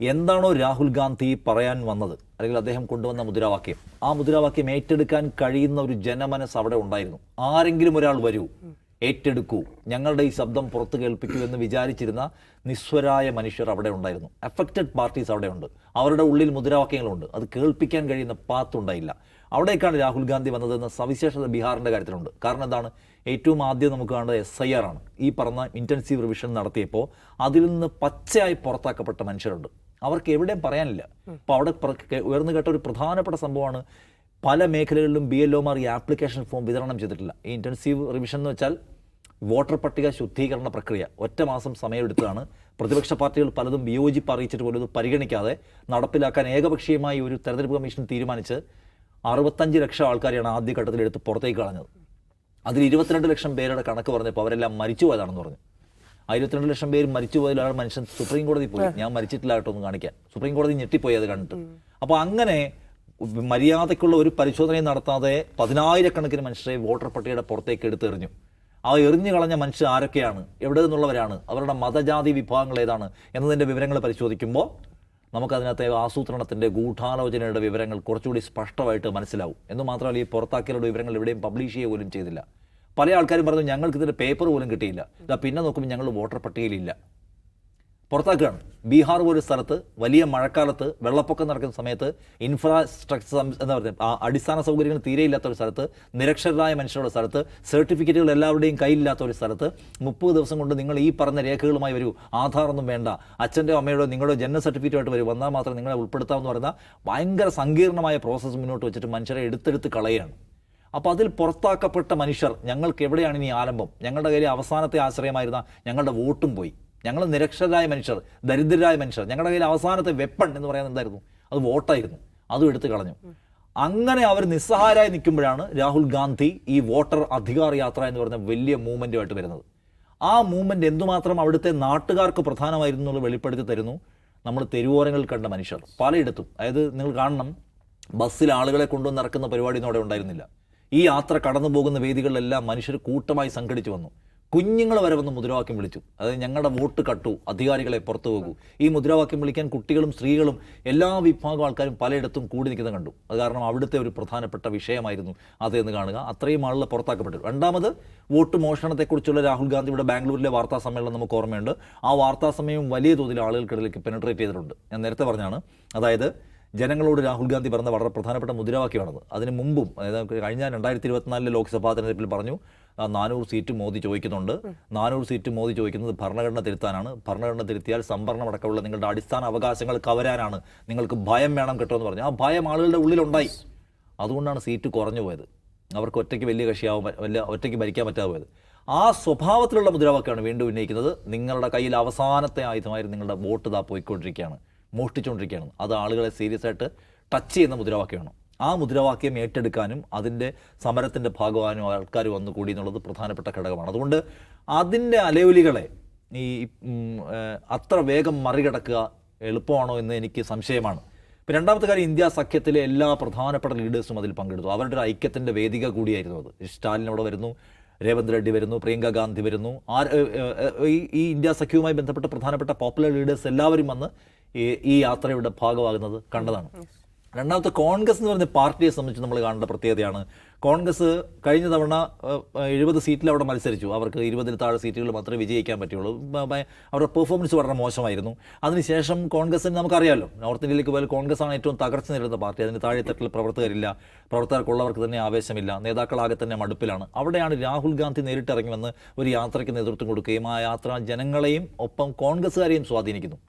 എന്താണോ രാഹുൽ ഗാന്ധി പറയാൻ വന്നത്, അല്ലെങ്കിൽ അദ്ദേഹം കൊണ്ടുവന്ന മുദ്രാവാക്യം, ആ മുദ്രാവാക്യം ഏറ്റെടുക്കാൻ കഴിയുന്ന ഒരു ജനമനസ് അവിടെ ഉണ്ടായിരുന്നു. ആരെങ്കിലും ഒരാൾ വരൂ, ഏറ്റെടുക്കൂ, ഞങ്ങളുടെ ഈ ശബ്ദം പുറത്ത് കേൾപ്പിക്കൂ എന്ന് വിചാരിച്ചിരുന്ന നിസ്വരായ മനുഷ്യർ അവിടെ ഉണ്ടായിരുന്നു. അഫക്റ്റഡ് പാർട്ടീസ് അവിടെ ഉണ്ട്, അവരുടെ ഉള്ളിൽ മുദ്രാവാക്യങ്ങളുണ്ട്. അത് കേൾപ്പിക്കാൻ കഴിയുന്ന പാത്തുണ്ടായില്ല. അവിടേക്കാണ് രാഹുൽ ഗാന്ധി വന്നതെന്ന സവിശേഷത ബീഹാറിൻ്റെ കാര്യത്തിലുണ്ട്. കാരണം എന്താണ്? ഏറ്റവും ആദ്യം നമുക്ക് കാണുന്നത് SIR ആണ്. ഈ പറഞ്ഞ ഇൻറ്റൻസീവ് റിവിഷൻ നടത്തിയപ്പോൾ അതിൽ നിന്ന് പച്ചയായി പുറത്താക്കപ്പെട്ട മനുഷ്യരുണ്ട്. അവർക്ക് എവിടെയും പറയാനില്ല. അപ്പോൾ അവിടെ ഉയർന്നു കേട്ട ഒരു പ്രധാനപ്പെട്ട സംഭവമാണ്, പല മേഖലകളിലും BLOമാർ ഈ ആപ്ലിക്കേഷൻ ഫോം വിതരണം ചെയ്തിട്ടില്ല. ഈ ഇൻറ്റൻസീവ് റിവിഷൻ എന്ന് വെച്ചാൽ വോട്ടർ പട്ടിക ശുദ്ധീകരണ പ്രക്രിയ ഒറ്റ മാസം സമയമെടുത്തതാണ്. പ്രതിപക്ഷ പാർട്ടികൾ പലതും വിയോജിപ്പ് അറിയിച്ചിട്ട് പോലും ഇത് പരിഗണിക്കാതെ നടപ്പിലാക്കാൻ ഏകപക്ഷീയമായി ഒരു തെരഞ്ഞെടുപ്പ് കമ്മീഷൻ തീരുമാനിച്ച് 65 ലക്ഷം ആൾക്കാരെയാണ് ആദ്യഘട്ടത്തിൽ എടുത്ത് പുറത്തേക്ക് കളഞ്ഞത്. അതിൽ 22 ലക്ഷം പേരുടെ കണക്ക് പറഞ്ഞപ്പോൾ അവരെല്ലാം മരിച്ചു പോയതാണെന്ന് പറഞ്ഞു. ആ 22 ലക്ഷം പേര് മരിച്ചു പോയതിലാണ് മനുഷ്യൻ സുപ്രീം കോടതി പോയി, ഞാൻ മരിച്ചിട്ടില്ല കേട്ടോ ഒന്ന് കാണിക്കാൻ. സുപ്രീം കോടതി ഞെട്ടിപ്പോയി അത് കണ്ടിട്ട്. അപ്പോൾ അങ്ങനെ മര്യാദയ്ക്കുള്ള ഒരു പരിശോധനയും നടത്താതെ 10,000 മനുഷ്യരെ വോട്ടർ പട്ടികയുടെ പുറത്തേക്ക് എടുത്തെറിഞ്ഞു. ആ എറിഞ്ഞു കളഞ്ഞ മനുഷ്യർ ആരൊക്കെയാണ്, എവിടെ നിന്നുള്ളവരാണ്, അവരുടെ മതജാതി വിഭാഗങ്ങൾ ഏതാണ് എന്നതിൻ്റെ വിവരങ്ങൾ പരിശോധിക്കുമ്പോൾ നമുക്കതിനകത്തെ ആസൂത്രണത്തിൻ്റെ ഗൂഢാലോചനയുടെ വിവരങ്ങൾ കുറച്ചുകൂടി സ്പഷ്ടമായിട്ട് മനസ്സിലാവും. എന്ന് മാത്രമല്ല, ഈ പുറത്താക്കിയവരുടെ വിവരങ്ങൾ എവിടെയും പബ്ലിഷ് ചെയ്യുക പോലും ചെയ്തില്ല. പല ആൾക്കാരും പറഞ്ഞു ഞങ്ങൾക്ക് ഇതിൻ്റെ പേപ്പർ പോലും കിട്ടിയില്ല. ഇതാ പിന്നെ നോക്കുമ്പോൾ ഞങ്ങൾ വോട്ടർ പട്ടികയിലില്ല, പുറത്താക്കുകയാണ്. ബീഹാർ പോലൊരു സ്ഥലത്ത് വലിയ മഴക്കാലത്ത് വെള്ളപ്പൊക്കം നടക്കുന്ന സമയത്ത് ഇൻഫ്രാസ്ട്രക്ചർ എന്താ പറയുക, അടിസ്ഥാന സൗകര്യങ്ങൾ തീരെയില്ലാത്ത ഒരു സ്ഥലത്ത്, നിരക്ഷരരായ മനുഷ്യരുടെ സ്ഥലത്ത്, സർട്ടിഫിക്കറ്റുകൾ എല്ലാവരുടെയും കയ്യിലില്ലാത്ത ഒരു സ്ഥലത്ത് 30 ദിവസം കൊണ്ട് നിങ്ങൾ ഈ പറഞ്ഞ രേഖകളുമായി വരൂ, ആധാറൊന്നും വേണ്ട, അച്ഛൻ്റെയോ അമ്മയുടെയോ നിങ്ങളുടെ ജനന സർട്ടിഫിക്കറ്റുമായിട്ട് വരും, വന്നാൽ മാത്രം നിങ്ങളെ ഉൾപ്പെടുത്താമെന്ന് പറയുന്ന ഭയങ്കര സങ്കീർണമായ പ്രോസസ്സ് മുന്നോട്ട് വെച്ചിട്ട് മനുഷ്യരെ എടുത്തെടുത്ത് കളയുകയാണ്. അപ്പോൾ അതിൽ പുറത്താക്കപ്പെട്ട മനുഷ്യർ, ഞങ്ങൾക്ക് എവിടെയാണ് ഇനി ആലംബം, ഞങ്ങളുടെ കയ്യിൽ അവസാനത്തെ ആശ്രയമായിരുന്ന ഞങ്ങളുടെ വോട്ടും പോയി, ഞങ്ങൾ നിരക്ഷരരായ മനുഷ്യർ, ദരിദ്രരായ മനുഷ്യർ, ഞങ്ങളുടെ കയ്യിൽ അവസാനത്തെ വെപ്പൺ എന്ന് പറയുന്നത് എന്തായിരുന്നു? അത് വോട്ടായിരുന്നു. അതും എടുത്തു കളഞ്ഞു. അങ്ങനെ അവർ നിസ്സഹായരായി നിൽക്കുമ്പോഴാണ് രാഹുൽ ഗാന്ധി ഈ വോട്ടർ അധികാർ യാത്ര എന്ന് പറയുന്ന വലിയ മൂവ്മെൻറ്റുമായിട്ട് വരുന്നത്. ആ മൂവ്മെൻറ്റ് എന്തുമാത്രം അവിടുത്തെ നാട്ടുകാർക്ക് പ്രധാനമായിരുന്നു എന്നുള്ളത് വെളിപ്പെടുത്തി തരുന്നു നമ്മൾ തെരുവോരങ്ങളിൽ കണ്ട മനുഷ്യർ പലയിടത്തും. അതായത് നിങ്ങൾ കാണണം, ബസ്സിൽ ആളുകളെ കൊണ്ടുവന്ന് ഇറക്കുന്ന പരിപാടിയൊന്നും അവിടെ ഉണ്ടായിരുന്നില്ല. ഈ യാത്ര കടന്നു പോകുന്ന വേദികളിലെല്ലാം മനുഷ്യർ കൂട്ടമായി സംഘടിച്ചു വന്നു. കുഞ്ഞുങ്ങൾ വരെ വന്ന് മുദ്രാവാക്യം വിളിച്ചു. അതായത് ഞങ്ങളുടെ വോട്ട് കട്ടു, അധികാരികളെ പുറത്തു പോകൂ. ഈ മുദ്രാവാക്യം വിളിക്കാൻ കുട്ടികളും സ്ത്രീകളും എല്ലാ വിഭാഗം ആൾക്കാരും പലയിടത്തും കൂടി നിൽക്കുന്നത് കണ്ടു. അത് കാരണം അവിടുത്തെ ഒരു പ്രധാനപ്പെട്ട വിഷയമായിരുന്നു അതെന്ന് കാണുക. അത്രയും ആളുകൾ പുറത്താക്കപ്പെട്ടു. രണ്ടാമത്, വോട്ട് മോഷണത്തെക്കുറിച്ചുള്ള രാഹുൽ ഗാന്ധിയുടെ ബാംഗ്ലൂരിലെ വാർത്താ സമ്മേളനം നമുക്ക് ഓർമ്മയുണ്ട്. ആ വാർത്താ സമയം വലിയ തോതിൽ ആളുകൾക്കിടയിലേക്ക് പെനട്രേറ്റ് ചെയ്തിട്ടുണ്ട്. ഞാൻ നേരത്തെ പറഞ്ഞാണ്, അതായത് ജനങ്ങളോട് രാഹുൽ ഗാന്ധി പറഞ്ഞ വളരെ പ്രധാനപ്പെട്ട മുദ്രാവാക്യമാണത്. അതിന് മുമ്പും, അതായത് കഴിഞ്ഞ 2024 ലോക്സഭാ തെരഞ്ഞെടുപ്പിൽ പറഞ്ഞു 400 സീറ്റ് മോദി ചോദിക്കുന്നുണ്ട്. 400 സീറ്റ് മോദി ചോദിക്കുന്നത് ഭരണഘടന തിരുത്താനാണ്. ഭരണഘടന തിരുത്തിയാൽ സംവരണം അടക്കമുള്ള നിങ്ങളുടെ അടിസ്ഥാന അവകാശങ്ങൾ കവരാനാണ്. നിങ്ങൾക്ക് ഭയം വേണം കേട്ടോ എന്ന് പറഞ്ഞു. ആ ഭയം ആളുകളുടെ ഉള്ളിലുണ്ടായി. അതുകൊണ്ടാണ് സീറ്റ് കുറഞ്ഞു പോയത്. അവർക്ക് ഒറ്റയ്ക്ക് വലിയ ഒറ്റയ്ക്ക് ഭരിക്കാൻ പറ്റാതെ പോയത്. ആ സ്വഭാവത്തിലുള്ള മുദ്രാവാക്യമാണ് വീണ്ടും ഉന്നയിക്കുന്നത്. നിങ്ങളുടെ കയ്യിൽ അവസാനത്തെ ആയുധമായിരുന്നു നിങ്ങളുടെ വോട്ട് ഇതാ പോയിക്കൊണ്ടിരിക്കുകയാണ്, മോഷ്ടിച്ചുകൊണ്ടിരിക്കുകയാണ്. അത് ആളുകളെ സീരിയസ് ആയിട്ട് ടച്ച് ചെയ്യുന്ന മുദ്രാവാക്യമാണ്. ആ മുദ്രാവാക്യം ഏറ്റെടുക്കാനും അതിൻ്റെ സമരത്തിൻ്റെ ഭാഗമാകാനും ആൾക്കാർ വന്നു കൂടി എന്നുള്ളത് പ്രധാനപ്പെട്ട ഘടകമാണ്. അതുകൊണ്ട് അതിൻ്റെ അലയൊലികളെ ഈ അത്ര വേഗം മറികടക്കുക എളുപ്പമാണോ എന്ന് എനിക്ക് സംശയമാണ്. ഇപ്പം രണ്ടാമത്തെ കാര്യം, ഇന്ത്യ സഖ്യത്തിലെ എല്ലാ പ്രധാനപ്പെട്ട ലീഡേഴ്സും അതിൽ പങ്കെടുത്തു. അവരുടെ ഒരു ഐക്യത്തിൻ്റെ വേദിക കൂടിയായിരുന്നു അത്. സ്റ്റാലിൻ അവിടെ വരുന്നു, രേവന്ത് റെഡ്ഡി വരുന്നു, പ്രിയങ്ക ഗാന്ധി വരുന്നു. ഈ ഇന്ത്യ സഖ്യവുമായി ബന്ധപ്പെട്ട പ്രധാനപ്പെട്ട പോപ്പുലർ ലീഡേഴ്സ് എല്ലാവരും വന്ന് ഈ യാത്രയുടെ ഭാഗമാകുന്നത് കണ്ടതാണ്. രണ്ടാമത്തെ, കോൺഗ്രസ് എന്ന് പറയുന്ന പാർട്ടിയെ സംബന്ധിച്ച് നമ്മൾ കാണേണ്ട പ്രത്യേകതയാണ്. കോൺഗ്രസ് കഴിഞ്ഞ തവണ 70 സീറ്റിൽ അവിടെ മത്സരിച്ചു. അവർക്ക് 20-ൽ താഴെ സീറ്റുകൾ മാത്രമേ വിജയിക്കാൻ പറ്റുള്ളൂ. അവരുടെ പെർഫോമൻസ് വളരെ മോശമായിരുന്നു. അതിനുശേഷം കോൺഗ്രസിന് നമുക്കറിയാമല്ലോ, നോർത്ത് ഇന്ത്യയിലേക്ക് പോയാൽ കോൺഗ്രസ്സാണ് ഏറ്റവും തകർച്ച നേരിടുന്ന പാർട്ടി. അതിന് താഴെത്തട്ടിൽ പ്രവർത്തകരില്ല, പ്രവർത്തകർക്കുള്ളവർക്ക് തന്നെ ആവേശമില്ല, നേതാക്കളാകെ തന്നെ മടുപ്പിലാണ്. അവിടെയാണ് രാഹുൽ ഗാന്ധി നേരിട്ടിറങ്ങി വന്ന് ഒരു യാത്രയ്ക്ക് നേതൃത്വം കൊടുക്കുകയും ആ യാത്ര ജനങ്ങളെയും ഒപ്പം കോൺഗ്രസ്സുകാരെയും സ്വാധീനിക്കുന്നു.